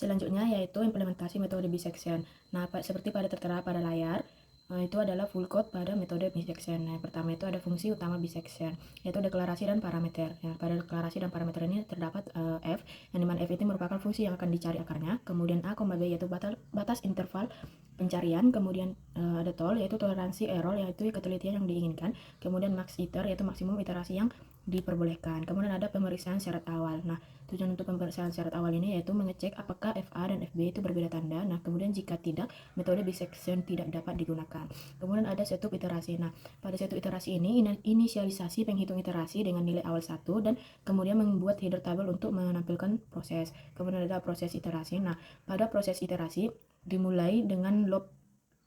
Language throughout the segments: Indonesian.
Selanjutnya yaitu implementasi metode bisection. Nah, seperti pada tertera pada layar, itu adalah full code pada metode bisection. Nah, pertama itu ada fungsi utama bisection, yaitu deklarasi dan parameter. Ya, pada deklarasi dan parameter ini terdapat f, yang dimana f itu merupakan fungsi yang akan dicari akarnya. Kemudian a, b yaitu batas interval pencarian. Kemudian ada tol yaitu toleransi error, yaitu ketelitian yang diinginkan. Kemudian max iter yaitu maksimum iterasi yang diperbolehkan. Kemudian ada pemeriksaan syarat awal. Nah, tujuan untuk pemeriksaan syarat awal ini yaitu mengecek apakah FA dan FB itu berbeda tanda. Nah, kemudian jika tidak, metode bisection tidak dapat digunakan. Kemudian ada setup iterasi. Nah, pada setup iterasi ini inisialisasi penghitung iterasi dengan nilai awal 1 dan kemudian membuat header table untuk menampilkan proses. Kemudian ada proses iterasi. Nah, pada proses iterasi dimulai dengan loop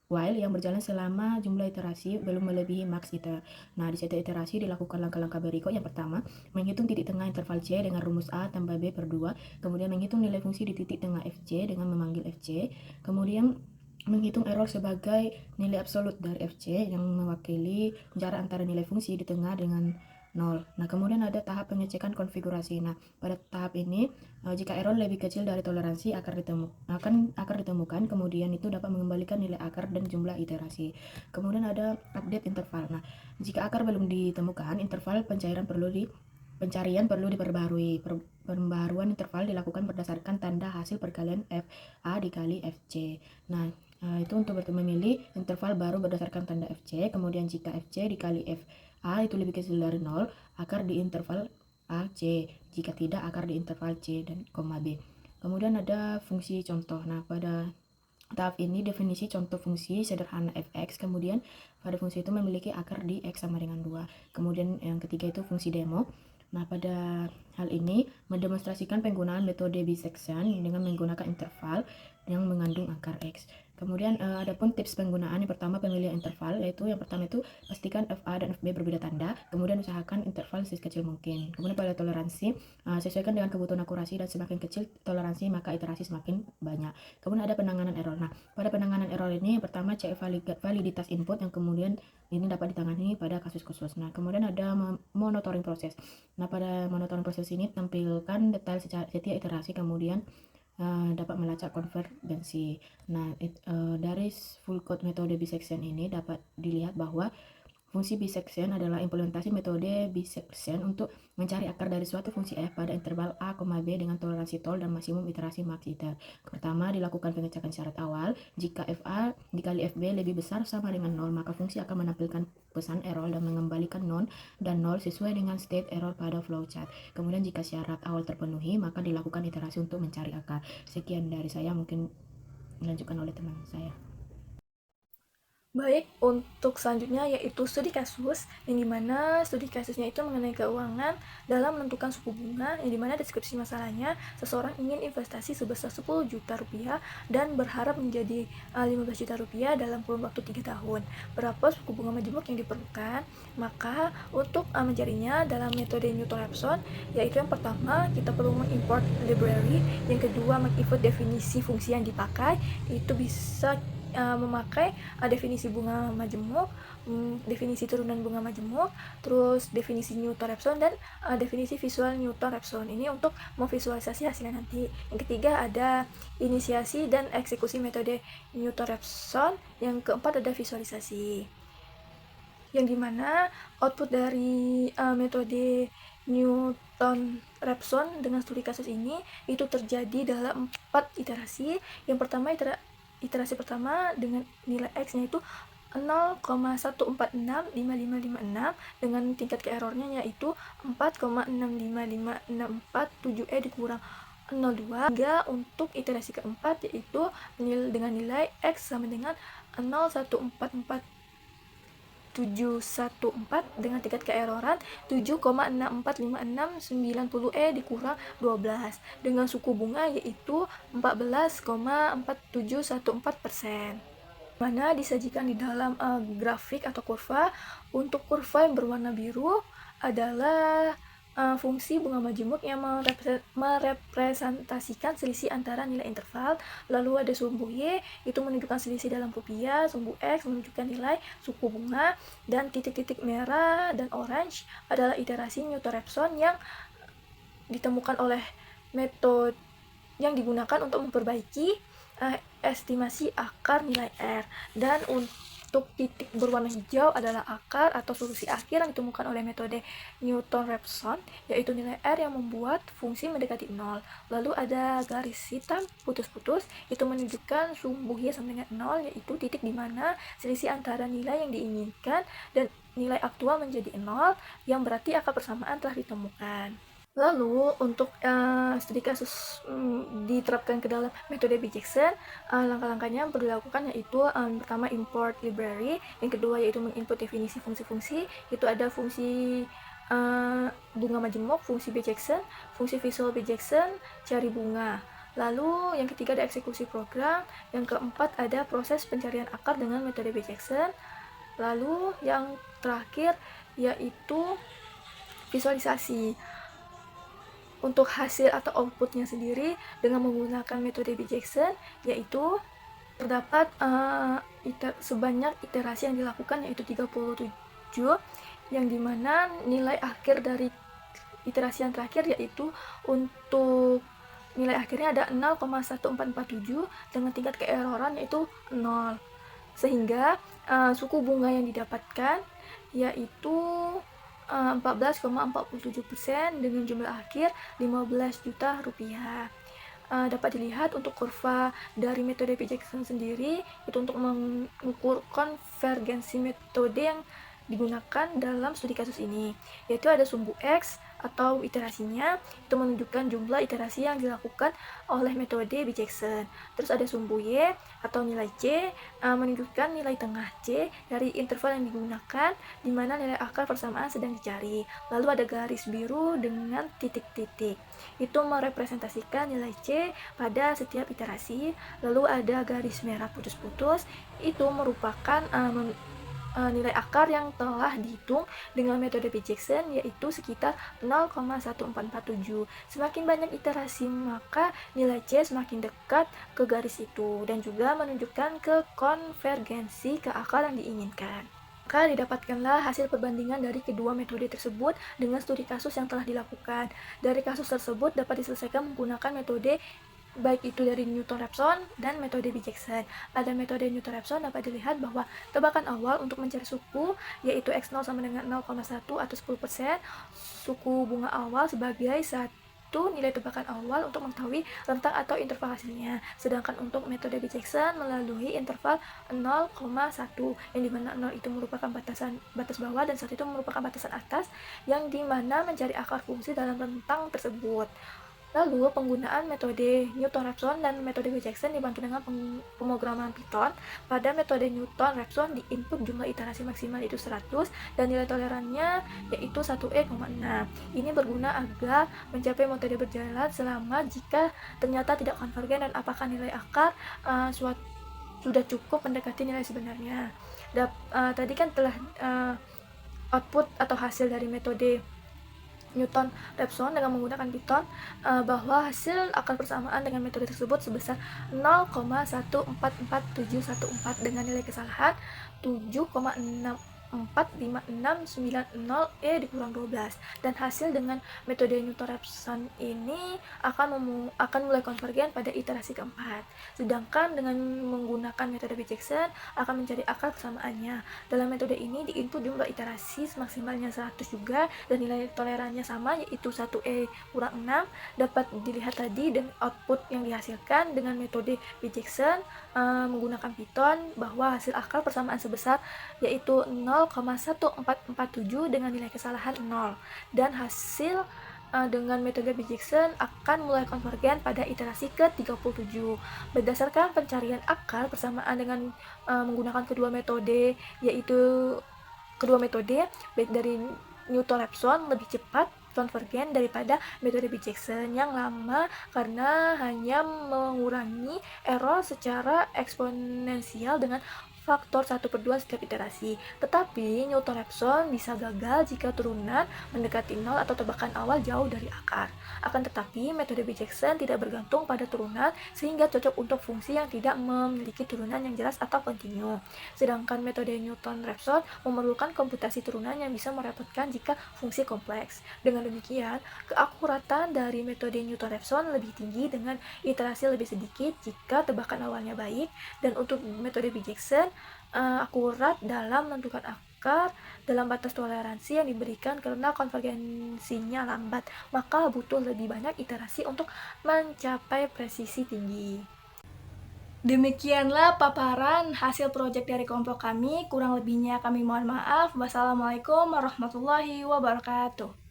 while yang berjalan selama jumlah iterasi belum melebihi max iter. Nah, di setiap iterasi dilakukan langkah-langkah berikut. Yang pertama, menghitung titik tengah interval C dengan rumus A tambah B per 2. Kemudian menghitung nilai fungsi di titik tengah FC dengan memanggil FC. Kemudian menghitung error sebagai nilai absolut dari FC yang mewakili jarak antara nilai fungsi di tengah dengan 0. Nah, kemudian ada tahap pengecekan konfigurasi. Nah, pada tahap ini jika error lebih kecil dari toleransi akar ditemukan, kemudian itu dapat mengembalikan nilai akar dan jumlah iterasi. Kemudian ada update interval. Nah, jika akar belum ditemukan, interval pencarian perlu diperbarui. Pembaruan interval dilakukan berdasarkan tanda hasil perkalian FA dikali FC. Nah, itu untuk memilih interval baru berdasarkan tanda FC. Kemudian jika FC dikali FA itu lebih kecil dari 0, akar di interval AC. Jika tidak, akar di interval C dan koma B. Kemudian ada fungsi contoh. Nah, pada tahap ini definisi contoh fungsi sederhana fx. Kemudian pada fungsi itu memiliki akar di x sama dengan 2. Kemudian yang ketiga itu fungsi demo. Nah, pada hal ini mendemonstrasikan penggunaan metode bisection dengan menggunakan interval yang mengandung akar x. Kemudian adapun tips penggunaan, yang pertama pemilihan interval, yaitu yang pertama itu pastikan FA dan FB berbeda tanda, kemudian usahakan interval sekecil mungkin. Kemudian pada toleransi, sesuaikan dengan kebutuhan akurasi dan semakin kecil toleransi maka iterasi semakin banyak. Kemudian ada penanganan error. Nah, pada penanganan error ini yang pertama cek validitas input, yang kemudian ini dapat ditangani pada kasus khusus. Nah, kemudian ada monitoring proses. Nah, pada monitoring proses ini tampilkan detail setiap iterasi, kemudian dapat melacak konvergensi. Nah, dari full code metode bisection ini dapat dilihat bahwa fungsi bisection adalah implementasi metode bisection untuk mencari akar dari suatu fungsi f pada interval a, b dengan toleransi tol dan maksimum iterasi max iter. Pertama, dilakukan pengecekan syarat awal. Jika fa dikali fb lebih besar sama dengan 0, maka fungsi akan menampilkan pesan error dan mengembalikan non dan 0 sesuai dengan state error pada flowchart. Kemudian jika syarat awal terpenuhi, maka dilakukan iterasi untuk mencari akar. Sekian dari saya, mungkin dilanjutkan oleh teman saya. Baik, untuk selanjutnya yaitu studi kasus, yang dimana studi kasusnya itu mengenai keuangan dalam menentukan suku bunga, yang dimana deskripsi masalahnya seseorang ingin investasi sebesar 10 juta rupiah dan berharap menjadi 15 juta rupiah dalam kurun waktu 3 tahun. Berapa suku bunga majemuk yang diperlukan? Maka untuk mencarinya dalam metode Newton-Raphson, yaitu yang pertama kita perlu mengimport library, yang kedua mengimport definisi fungsi yang dipakai, itu bisa memakai definisi bunga majemuk, definisi turunan bunga majemuk, terus definisi Newton-Raphson dan definisi visual Newton-Raphson. Ini untuk memvisualisasi hasilnya nanti. Yang ketiga ada inisiasi dan eksekusi metode Newton-Raphson. Yang keempat ada visualisasi. Yang dimana output dari metode Newton-Raphson dengan studi kasus ini itu terjadi dalam 4 iterasi. Yang pertama iterasi pertama dengan nilai x-nya itu 0,1465556 dengan tingkat ke-errornya yaitu 4,655647E dikurang 02. Hingga untuk iterasi keempat yaitu dengan nilai x sama dengan 0,144 dengan tingkat keeroran 7,6456990E dikurang 12 dengan suku bunga yaitu 14,4714%, mana disajikan di dalam grafik atau kurva. Untuk kurva yang berwarna biru adalah fungsi bunga majemuk yang merepresentasikan selisih antara nilai interval. Lalu ada sumbu Y, itu menunjukkan selisih dalam rupiah. Sumbu X menunjukkan nilai suku bunga. Dan titik-titik merah dan orange adalah iterasi Newton-Raphson yang ditemukan oleh metode yang digunakan untuk memperbaiki estimasi akar nilai R. Dan untuk titik berwarna hijau adalah akar atau solusi akhir yang ditemukan oleh metode Newton-Raphson, yaitu nilai R yang membuat fungsi mendekati 0. Lalu ada garis hitam putus-putus, itu menunjukkan sumbu Y sama dengan 0, yaitu titik di mana selisih antara nilai yang diinginkan dan nilai aktual menjadi 0, yang berarti akar persamaan telah ditemukan. Lalu untuk studi kasus diterapkan ke dalam metode B-Jackson, langkah-langkahnya yang perlu dilakukan yaitu pertama import library, yang kedua yaitu menginput definisi fungsi-fungsi, itu ada fungsi bunga majemuk, fungsi B-Jackson, fungsi visual B-Jackson, cari bunga. Lalu yang ketiga ada eksekusi program, yang keempat ada proses pencarian akar dengan metode B-Jackson. Lalu yang terakhir yaitu visualisasi. Untuk hasil atau outputnya sendiri dengan menggunakan metode B-Jackson, yaitu terdapat sebanyak iterasi yang dilakukan yaitu 37, yang dimana nilai akhir dari iterasi yang terakhir yaitu untuk nilai akhirnya ada 0,1447 dengan tingkat keeroran yaitu 0, sehingga suku bunga yang didapatkan yaitu 14,47% dengan jumlah akhir 15 juta rupiah. Dapat dilihat untuk kurva dari metode B-Jackson sendiri itu untuk mengukur konvergensi metode yang digunakan dalam studi kasus ini, yaitu ada sumbu X atau iterasinya itu menunjukkan jumlah iterasi yang dilakukan oleh metode B-Jackson. Terus ada sumbu Y atau nilai C menunjukkan nilai tengah C dari interval yang digunakan di mana nilai akar persamaan sedang dicari. Lalu ada garis biru dengan titik-titik, itu merepresentasikan nilai C pada setiap iterasi. Lalu ada garis merah putus-putus, itu merupakan nilai akar yang telah dihitung dengan metode B-Jackson, yaitu sekitar 0,1447. Semakin banyak iterasi maka nilai C semakin dekat ke garis itu dan juga menunjukkan ke konvergensi ke akar yang diinginkan. Maka didapatkanlah hasil perbandingan dari kedua metode tersebut dengan studi kasus yang telah dilakukan. Dari kasus tersebut dapat diselesaikan menggunakan metode baik itu dari Newton-Raphson dan metode B-Jackson. Pada metode Newton-Raphson dapat dilihat bahwa tebakan awal untuk mencari suku yaitu X0 sama dengan 0,1 atau 10%, suku bunga awal sebagai satu nilai tebakan awal untuk mengetahui rentang atau interval hasilnya. Sedangkan untuk metode B-Jackson melalui interval 0,1, yang dimana 0 itu merupakan batas bawah dan 1 itu merupakan batasan atas, yang dimana mencari akar fungsi dalam rentang tersebut. Lalu penggunaan metode Newton-Raphson dan metode B-Jackson dibantu dengan pemrograman Python. Pada metode Newton-Raphson di input jumlah iterasi maksimal itu 100 dan nilai tolerannya yaitu 1E,6. Ini berguna agar mencapai metode berjalan selama jika ternyata tidak konvergen dan apakah nilai akar sudah cukup mendekati nilai sebenarnya. Tadi kan telah output atau hasil dari metode Newton-Raphson dengan menggunakan Python bahwa hasil akar persamaan dengan metode tersebut sebesar 0,144714 dengan nilai kesalahan 7,64569E dikurang 12, dan hasil dengan metode Newton-Raphson ini akan mulai konvergen pada iterasi keempat. Sedangkan dengan menggunakan metode B-Jackson akan mencari akar persamaannya. Dalam metode ini diinput jumlah iterasi maksimalnya 100 juga dan nilai tolerannya sama yaitu 1E kurang 6. Dapat dilihat tadi dan output yang dihasilkan dengan metode B-Jackson menggunakan Python bahwa hasil akar persamaan sebesar yaitu 0,1447 dengan nilai kesalahan 0, dan hasil dengan metode B-Jackson akan mulai konvergen pada iterasi ke-37. Berdasarkan pencarian akar persamaan dengan menggunakan kedua metode baik dari Newton-Raphson lebih cepat konvergen daripada metode B-Jackson yang lama karena hanya mengurangi error secara eksponensial dengan faktor 1/2 setiap iterasi. Tetapi Newton-Raphson bisa gagal jika turunan mendekati 0 atau tebakan awal jauh dari akar. Akan tetapi, metode Bijeksel tidak bergantung pada turunan sehingga cocok untuk fungsi yang tidak memiliki turunan yang jelas atau kontinu. Sedangkan metode Newton-Raphson memerlukan komputasi turunan yang bisa merepotkan jika fungsi kompleks. Dengan demikian, keakuratan dari metode Newton-Raphson lebih tinggi dengan iterasi lebih sedikit jika tebakan awalnya baik, dan untuk metode Bijeksel akurat dalam menentukan akar dalam batas toleransi yang diberikan karena konvergensinya lambat, maka butuh lebih banyak iterasi untuk mencapai presisi tinggi. Demikianlah paparan hasil proyek dari kelompok kami. Kurang lebihnya kami mohon maaf. Wassalamualaikum warahmatullahi wabarakatuh.